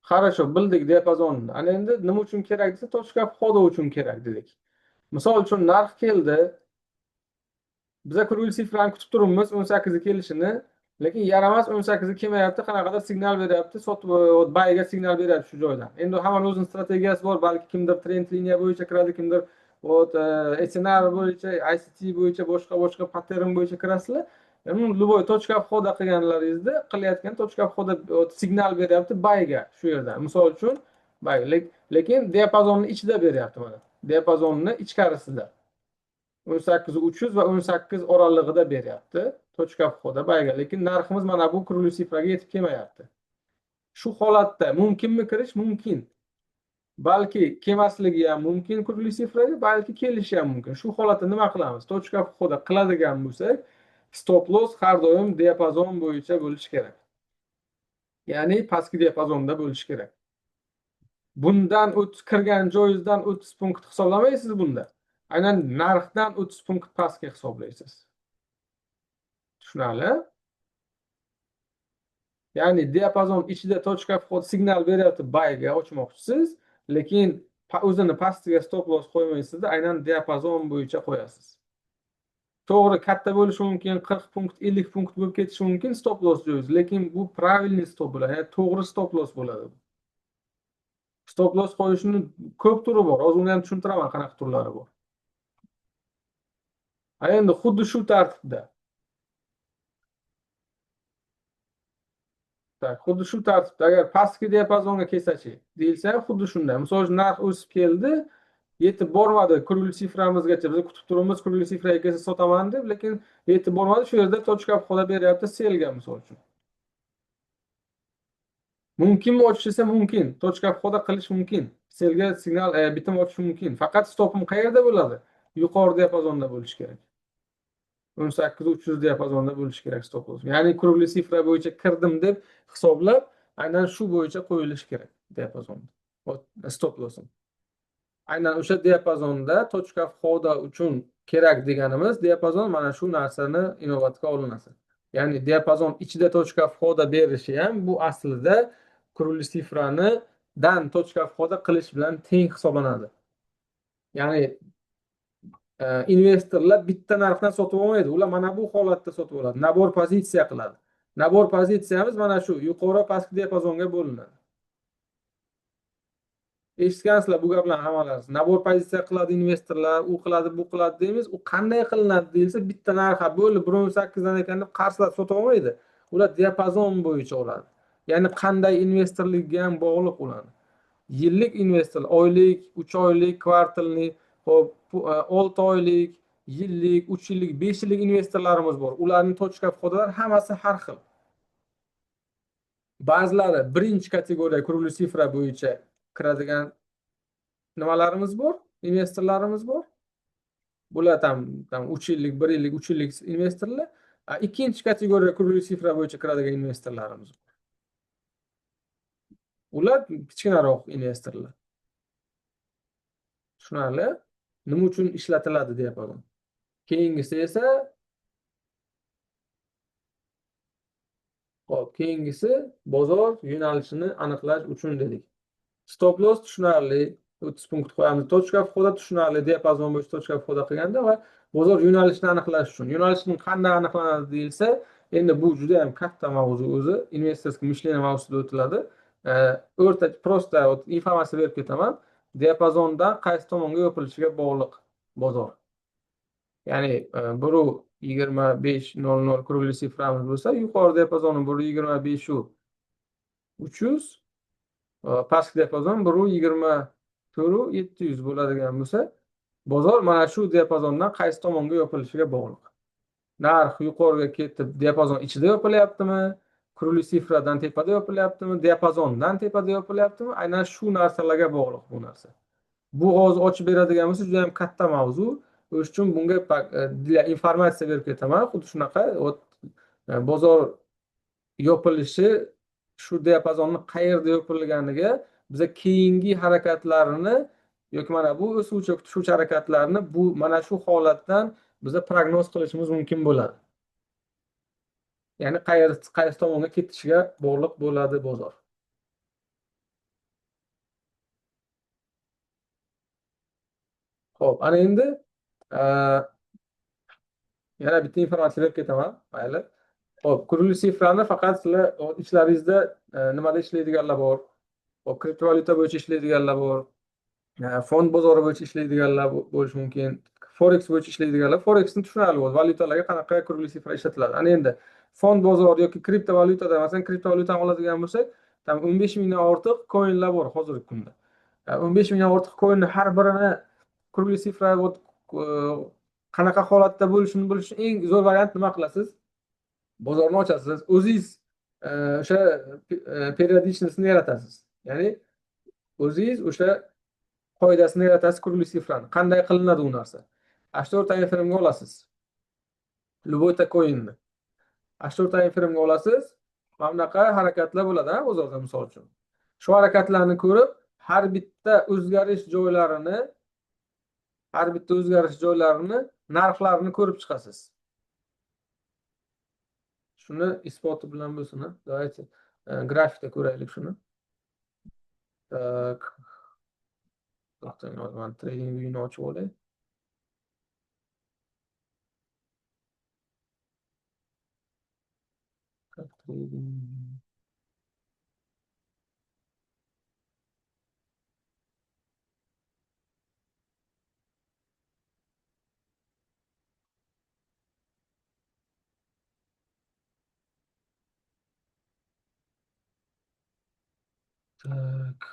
хорошо, bildik diapazonni. Ana endi nima uchun kerak desa, tochka vhoda uchun kerak dedik. Misol uchun narx keldi. Biza kurli sifrani kutib turibmiz 18 ga kelishini, lekin yaramas 18 ga kelmayapti, qanaqadir signal beryapti, sotib buyga signal beryapti shu joydan. Endi hammaning o'zining strategiyasi bor, balki kimdir trend liniya bo'yicha kiradi, kimdir SNR bo'yicha, ICT bo'yicha, boshqa pattern bo'yicha kirasizlar. любой точка входа qilganlaringizda qilayotgan точка входа signal beryapti bayga shu yerdan. Misol uchun bay lekin diapazonni ichida beryapti mana. Diapazonni ichkarisida. 18300 va 18 oralig'ida beryapti. Точка входа bayga. Lekin narximiz mana bu kurli sifraga yetib kelmayapti. Shu holatda mumkinmi kirish? Mumkin. Balki kelmasligi ham mumkin kurli sifraga, balki kelishi ham mumkin. Shu holatda nima qilamiz? Точка входа qiladigan bo'lsak, stop loss har doim diapazon bo'yicha bo'lishi kerak. Ya'ni pastki diapazonda bo'lishi kerak. Bundan kirgan joyingizdan 30 punkt hisoblamaysiz bunda. Aynan narxdan 30 punkt pastga hisoblaysiz. Tushunarli? Ya'ni diapazon ichida точка вход signal beryapti bayga ochmoqchisiz, lekin o'zini pastiga stop loss qo'ymaysizda, aynan diapazon bo'yicha qo'yasiz. To'g'ri katta bo'lishi mumkin, 40 punkt, 50 punkt bo'lib ketishi mumkin stop loss joyingiz, lekin bu правильный stop bo'ladi, ya'ni to'g'ri stop loss bo'ladi. Stop loss qo'yishning ko'p turi bor. Hozir uni ham tushuntiraman qanaqa turlari bor. Endi xuddi shu tartibda. Xuddi shu tartibda agar pastki diapazonga kelsa-chi, deyilsa, xuddi shunday. Misol uchun narx o'sib keldi, yetib bormadi kurli siframizgacha. Biz kutib turibmiz kurli sifraga kelsa sotaman deb, lekin yetib bormadi. Shu yerda точка входа beryapti selga misol uchun. Mumkinmi ochish esa mumkin. Точка входа qilish mumkin. Selga signal bitim ochish mumkin. Faqat stopim qayerda bo'ladi? Yuqori diapazonda bo'lishi kerak. 18300 diapazonda bo'lishi kerak stop loss. Ya'ni kurli sifra bo'yicha kirdim deb hisoblab, aynan shu bo'yicha qo'yilishi kerak diapazonda. Stop loss'im. Aynan o'sha diapazonda точка входа uchun kerak deganimiz diapazon mana shu narsani inobatga olinadi. Ya'ni diapazon ichida точка входа berishi ham bu aslida kurli sifrani dan точка входа qilish bilan teng hisoblanadi. Ya'ni investorlar bitta narxdan sotib olmaydi. Ular mana bu holatda sotib oladi. Nabor pozitsiya qiladi. Nabor pozitsiyamiz mana shu yuqori pastki diapazonga bo'linadi. Eshitgansizlar bu gaplarni hammalari. Nabor pozitsiya qiladi investorlar, u qiladi, bu qiladi deymiz. U qanday qilinadi deyilsa, bitta narxa bo'ldi 1.8 dan ekan deb qarsilab sotib olmaydi. Ular diapazon bo'yicha oladi. Ya'ni qanday investorlikka ham bog'liq ularni. Yillik investor, oylik, 3 oylik, kvartallik, hop 6 oylik, yillik, 3 yillik, 5 yillik investorlarimiz bor. Ularning точка входалari hammasi har xil. Ba'zilari birinchi kategoriya kurli sifra bo'yicha kiradigan nimalarimiz bor, investorlarimiz bor. Bular ham 3 yillik, 1 yillik, 3 yillik investorlar. Ikkinchi kategoriya kurli sifra bo'yicha kiradigan investorlarimiz bor. Ular kichkinaroq investorlar. Tushunarli? Nima uchun ishlatiladi diapazon? Keyingisi esa keyingisi bozor yo'nalishini aniqlash uchun dedik. Stop loss tushunarli, 30 punkt qo'yamiz. точка входа tushunarli, diapazon bo'yicha точка входа qilganda va bozor yo'nalishini aniqlash uchun. Yo'nalishni qanday aniqlanadi deyilsa, endi bu juda ham katta mavzu o'zi, investorskiy mishleniya mavzusida o'tiladi. O'rta prosta informatsiya berib ketaman. Diapazondan qaysi tomonga yopilishiga bog'liq bozor. Ya'ni 1.2500 kurli siframiz bo'lsa, yuqori diapazoni 1.25 300, pastki diapazon 1.24 700 bo'ladigan bo'lsa, bozor mana shu diapazondan qaysi tomonga yopilishiga bog'liq. Narx yuqoriga ketib, diapazon ichida yopilyaptimi, kurli sifradan tepada yopilyaptimi, diapazondan tepada yopilyaptimi? Aynan shu narsalarga bog'liq bu narsa. Bu hozir ochib beradigan bo'lsa, juda ham katta mavzu. O'shuning uchun bunga informatsiya berib ketaman. Xuddi shunaqa bozor yopilishi, shu diapazonni qayerda yopilganiga biza keyingi harakatlarini yoki mana bu o'suvchi tushuvchi harakatlarni bu mana shu holatdan biza prognoz qilishimiz mumkin bo'ladi. Ya'ni qaysi tomonga ketishiga bog'liq bo'ladi bozor. Xo'p, ana endi yana bitta informatsiya berib ketaman. Mayli. Xo'p, kurli sifrani faqat sizlar ichlaringizda nimada ishlaydiganlar bor? Xo'p, kriptovalyuta bo'yicha ishlaydiganlar bor. Fond bozori bo'yicha ishlaydiganlar bo'lishi mumkin. forex bo'yicha ishlaydiganlar forexni tushunarli bo'ldi. Valyutalarga qanaqa kurli sifra ishlatiladi. Ana endi fond bozori yoki kriptovalyutada, masalan, kriptovalyutani oladigan bo'lsak, tam 15 mingdan ortiq coinlar bor hozirgi kunda. 15 mingdan ortiq coinni har birini kurli sifra qanaqa holatda bo'lishini bilish uchun eng zo'r variant nima qilasiz? Bozorni ochasiz, o'zingiz o'sha periodичностьni yaratasiz. Ya'ni o'zingiz o'sha qoidasini yaratasiz kurli sifrani. Qanday qilinadi u narsa? 4 time frame'ga olasiz. Любой coinni. 4 time frame'ga olasiz. Mana bunaqa harakatlar bo'ladi, bozorda misol uchun. Shu harakatlarni ko'rib, har bitta o'zgarish joylarini, narxlarini ko'rib chiqasiz. Shuni isboti bilan bo'lsin. Давайте grafikda ko'raylik shuni. Так. To'xtang, trading view'ni ochib olay. Так.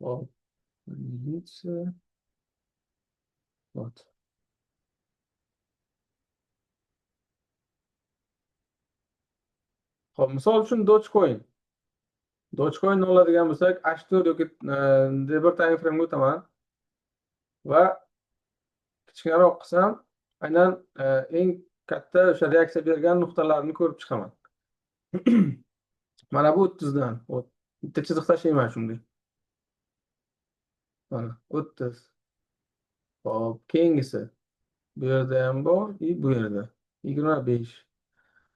Hop, позиция. Вот. Hop, misol uchun Dogecoin. Dogecoin oladigan bo'lsak, H4 yoki D1 time frame'ga o'taman va kichkinaroq qilsam, aynan eng katta o'sha reaksiya bergan nuqtalarni ko'rib chiqaman. Mana bu 30 dan. Bitta chiziq tashlayman shunday. Mana 30. Hop, keyingisi. Bu yerda ham bor, bu yerda 25.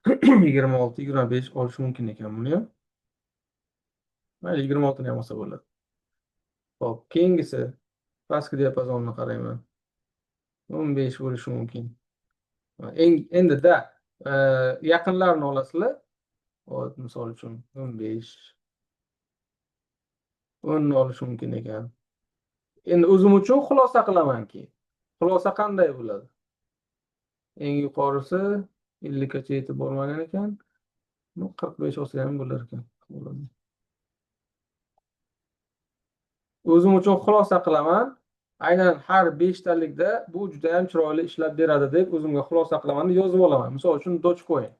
26, 25 olish mumkin ekan buni ham. Mayli 26 ni ham olsa bo'ladi. Hop, keyingisi pastki diapazonni qarayman. 15 bo'lishi mumkin. Endi yaqinlarini olasizlar. Hop, misol uchun 15 10 olish mumkin ekan. Endi o'zim uchun xulosa qilamanki, xulosa qanday bo'ladi? Eng yuqorisi 50 gacha yetib bormagan ekan. 45 olsa ham bo'lar ekan. O'zim uchun xulosa qilaman. Aynan har 5 talikda bu juda ham chiroyli ishlab beradi deb o'zimga xulosa qilaman, yozib olaman. Misol uchun Dogecoin.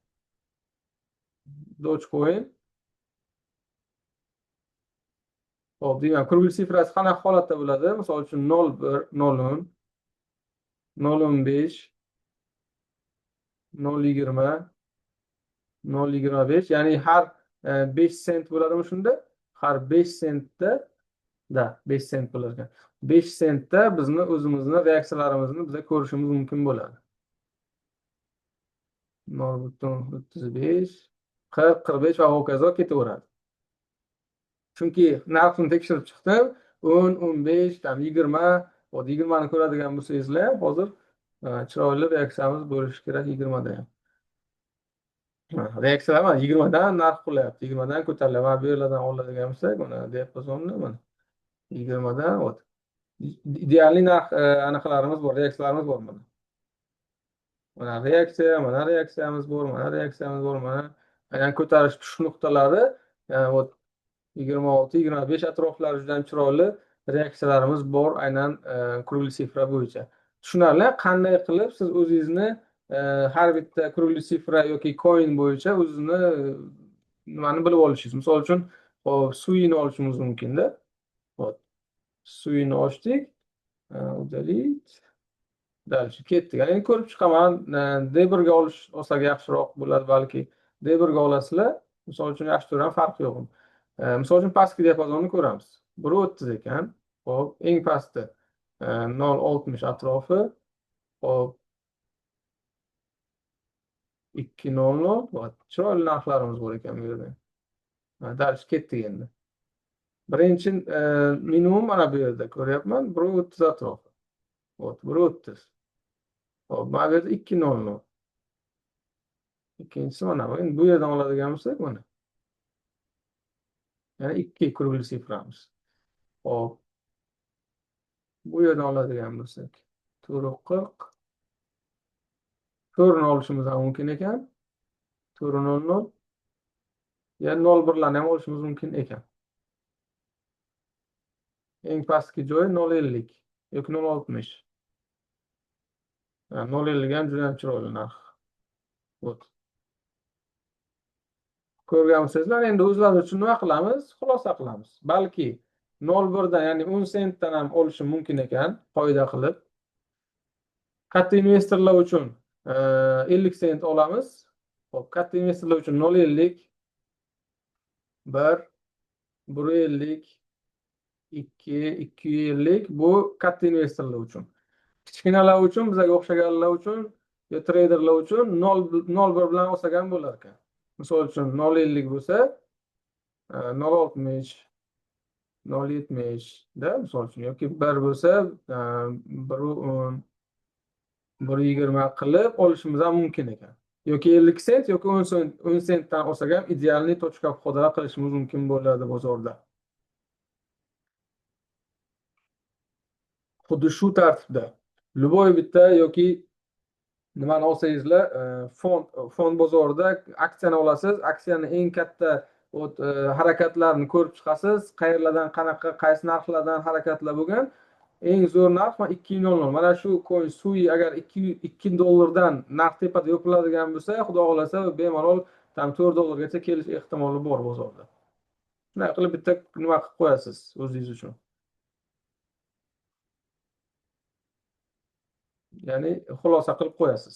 Hop, deyman, kurli sifrasi qanaqa holatda bo'ladi? Misol uchun 01, 010, 015, 020, 025, ya'ni har 5 sent bo'ladimi shunda? Har 5 sentda 5 sent bo'lar ekan. 5 sentda bizni o'zimizni reaksiyalarimizni biz ko'rishimiz mumkin bo'ladi. 0.35, 40, 45 va hokazo ketaveradi. Chunki narxni tekshirib chiqdim, 10, 15, 20, 20 ni ko'radigan bo'lsangizlar, hozir chiroyli reaksiyamiz bo'lishi kerak 20 da ham. Reaksiyalar mana 20 dan narx qilyapti, 20 dan ko'tarilyapti. Mana bu yerlardan oladigan bo'lsak, mana diapazonni mana 20 dan idealniy narx anaqalarimiz bor, reaksiyalarimiz bor mana. Mana reaksiyamiz bor, mana aynan ko'tarish tush nuqtalari 26, 25 atroflari juda ham chiroyli reaksiyalarimiz bor, aynan kurli sifra bo'yicha. Tushunarli, qanday qilib siz o'zingizni har bitta kurli sifra yoki coin bo'yicha o'zingizni nimani bilib olishingiz. Misol uchun, suyini olishimiz mumkin-da. Hop. Suyini ochdik. Udalit. Dальше ketdik. Endi ko'rib chiqaman, D1 ga olsak yaxshiroq bo'ladi balki. D1 ga olasizlar. Misol uchun yaxshi turgan farqi yo'q. Misol uchun pastki diapazonni ko'ramiz. 1.30 ekan. Hop, eng pasti 0.60 atrofi. Hop, 2.00. Chiroyli narxlarimiz bor ekan bu yerda. Dальше ketdik endi. Birinchi minimum mana bu yerda ko'ryapman, 1.30 atrofi. Hop, 1.30. Hop, mana bu yerda 2.00. ikkinchisi mana bu. Endi bu yerdan oladigan bo'lsak mana. Ya'ni ikki krugli siframiz. Hop, bu yerdan oladigan bo'lsak 440 to'rtni olishimiz ham mumkin ekan. 400 ya'ni 01larni ham olishimiz mumkin ekan. Eng pastki joyi 0.50 yoki 0.60. 0.50 ham juda ham chiroyli narx. Bo'p. Ko'rganmisizlar, endi o'zlari uchun nima qilamiz? Xulosa qilamiz. Balki 0.1 dan, ya'ni 10 sentdan ham olishim mumkin ekan, qoida qilib. Katta investorlar uchun 50 sent olamiz. Xo'p, katta investorlar uchun 0.50, 1, 1.50, 2, 2.50 bu katta investorlar uchun. Kichkinalar uchun, bizga o'xshaganlar uchun, yo treyderlar uchun 0.1 bilan olsak ham bo'lar ekan. Misol uchun 0.50 bo'lsa, 0.60, 0.70 da misol uchun, yoki 1 bo'lsa, 1.10, 1.20 qilib olishimiz ham mumkin ekan. Yoki 50 sent yoki 10 sent, 10 sentdan olsak ham idealniy точка входа qilishimiz mumkin bo'ladi bozorda. Xuddi shu tartibda любой bitta yoki nimani olsangizlar, fond bozorida aksiyani olasiz, aksiyani eng katta harakatlarni ko'rib chiqasiz, qayerlardan qanaqa, qaysi narxlardan harakatlar bo'lgan. Eng zo'r narx $2.00. Mana shu coin Sui agar $2 narx tepada yo'qoladigan bo'lsa, xudo xolasa bemalol tam $4 kelish ehtimoli bor bozorda. Shunday qilib bitta nima qilib qo'yasiz o'zingiz uchun. Ya'ni xulosa qilib qo'yasiz.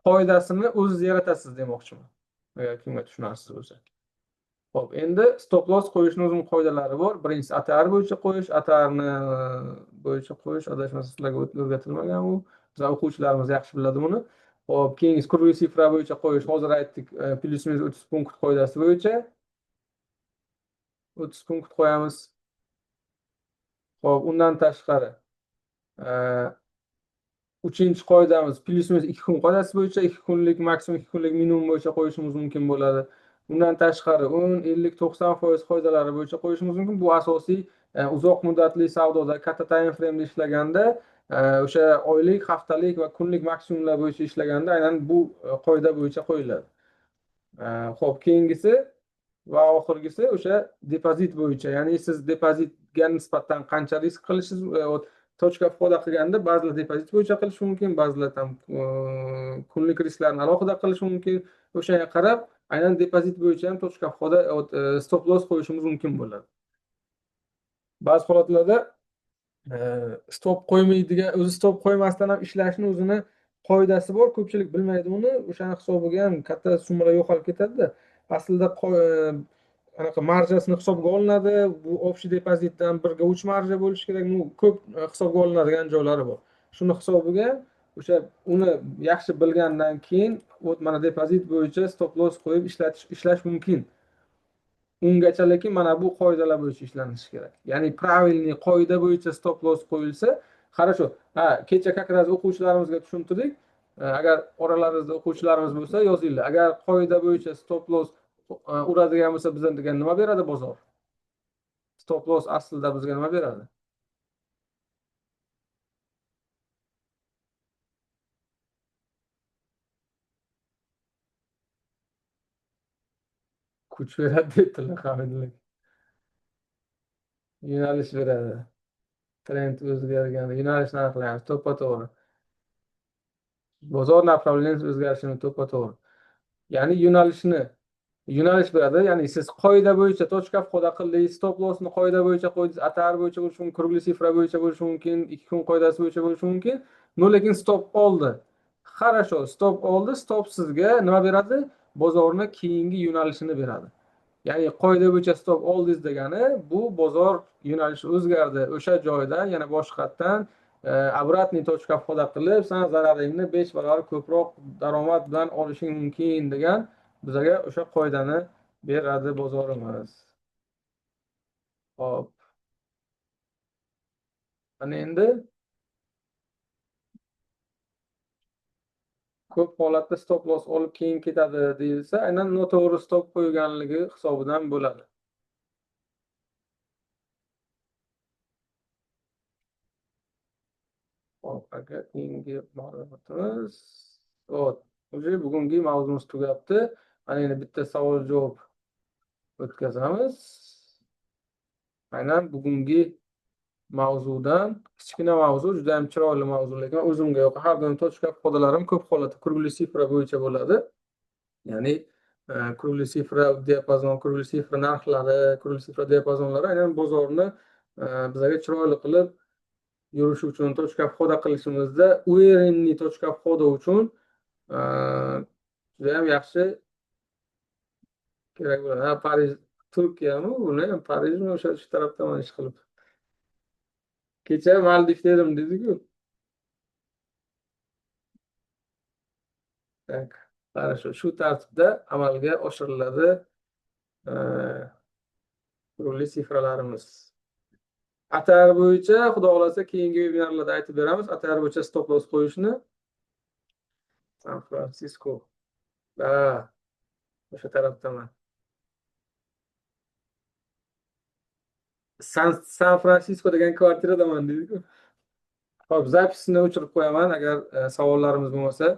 Qoidasini o'zingiz yaratasiz demoqchiman. Agar kimga tushunarsiz bo'lsa. Xo'p, endi stop loss qo'yishning o'zining qoidalari bor. Birinchisi ATR bo'yicha qo'yish, ATRni bo'yicha qo'yish adashmasam sizlarga o'rgatilmagan u. Bizlar o'quvchilarimiz yaxshi biladi buni. Xo'p, keyingi kurli sifra bo'yicha qo'yish, hozir aytdik, plus minus 30 punkt qoidasi bo'yicha 30 punkt qo'yamiz. Xo'p, undan tashqari uchinchi qoidamiz plus minus 2 kun qoidasi bo'yicha 2 kunlik maksimum 2 kunlik minimum bo'yicha qo'yishimiz mumkin bo'ladi. Undan tashqari 10, 50, 90% qoidalari bo'yicha qo'yishimiz mumkin. Bu asosiy uzoq muddatli savdoda, katta time frame'da ishlaganda, o'sha oylik, haftalik va kunlik maksimumlar bo'yicha ishlaganda aynan bu qoida bo'yicha qo'yiladi. Xo'p, keyingisi va oxirgisi o'sha depozit bo'yicha. Ya'ni siz depozitga nisbatan qancha risk qilishingiz, точка входа qilganda ba'zilar depozit bo'yicha qilish mumkin, ba'zilar ham kunlik risklarni alohida qilish mumkin. O'shanga qarab aynan depozit bo'yicha ham точка входа stop loss qo'yishimiz mumkin bo'ladi. Ba'zi holatlarda stop qo'ymaydigan, o'zi stop qo'ymasdan ham ishlashni o'zini qoidasi bor. Ko'pchilik bilmaydi uni. O'shani hisobiga ham katta summalar yo'qolib ketadi. Aslida anaqa marjasini hisobga olinadi. Bu общий depozitdan 1/3 marja bo'lishi kerak. Bu ko'p hisobga olinadigan joylari bor. Shuni hisobiga o'sha uni yaxshi bilgandan keyin mana depozit bo'yicha stop loss qo'yib ishlash mumkin. Ungacha lekin mana bu qoidalar bo'yicha ishlanishi kerak. Ya'ni правильный qoida bo'yicha stop loss qo'yilsa, хорошо. Kecha как раз o'quvchilarimizga tushuntirdik. Agar oralaringizda o'quvchilarimiz bo'lsa, yozinglar. Agar qoida bo'yicha stop loss uradigan bo'lsa, bizga nima beradi bozor? Stop loss aslida bizga nima beradi? Kuch beradi debdilar hamidlar. Yo'nalish beradi. Trend o'zgarganda yo'nalish narxlaymiz to'ppa-to'g'ri. Bozor направленияsi o'zgarishini to'ppa-to'g'ri. Ya'ni yo'nalish beradi. Ya'ni siz qoida bo'yicha точка входа qildingiz, stop lossni qoida bo'yicha qo'ydingiz, ATR bo'yicha bo'lishi mumkin, круглый sifra bo'yicha bo'lishi mumkin, 2 kun qoidasi bo'yicha bo'lishi mumkin. Lekin stop oldi. Хорошо, stop oldi, stop sizga nima beradi? Bozorni keyingi yo'nalishini beradi. Ya'ni qoida bo'yicha stop oldingiz degani, bu bozor yo'nalishi o'zgardi. O'sha joydan yana boshqatdan обратный точка входа qilib, sen zararingni 5 barobar ko'proq daromad bilan olishing mumkin degan bizga o'sha qoidani beradi bozorimiz. Hop. Ana endi ko'p holatda stop loss olib keyin ketadi deyilsa, aynan noto'g'ri stop qo'yganligi hisobidan bo'ladi. Hop, aka keyingi ma'lumotimiz. Hop, уже bugungi mavzumiz tugabdi. Mana endi bitta savol javob o'tkazamiz. Aynan bugungi mavzudan kichkina mavzu, juda ham chiroyli mavzu, lekin o'zimga yoqadi. Har doim tochka kodalarim ko'p holatda kurli sifra bo'yicha bo'ladi. Ya'ni kurli sifra diapazon, kurli sifra narxlari, kurli sifra diapazonlari aynan bozorni bizlarga chiroyli qilib yurishi uchun, tochka vhoda qilishimizda уверенный tochka vhoda uchun juda ham yaxshi kerak bo'ladi. Ha, Parij, Turkiyami? Buni ham Parijmi o'sha shu tarafdan ish qilib. Kecha Maldiv dedim dedi-ku. Так, хорошо. Shu tartibda amalga oshiriladi turli sifralarimiz. Atr bo'yicha xudo xolasa keyingi vebinarlarda aytib beramiz. Atr bo'yicha stop loss qo'yishni. San Fransisko. Ha, o'sha tarafdaman. San Fransisko degan kvartiradaman deydi-ku. Hop, zapisni o'chirib qo'yaman agar savollarimiz bo'lmasa.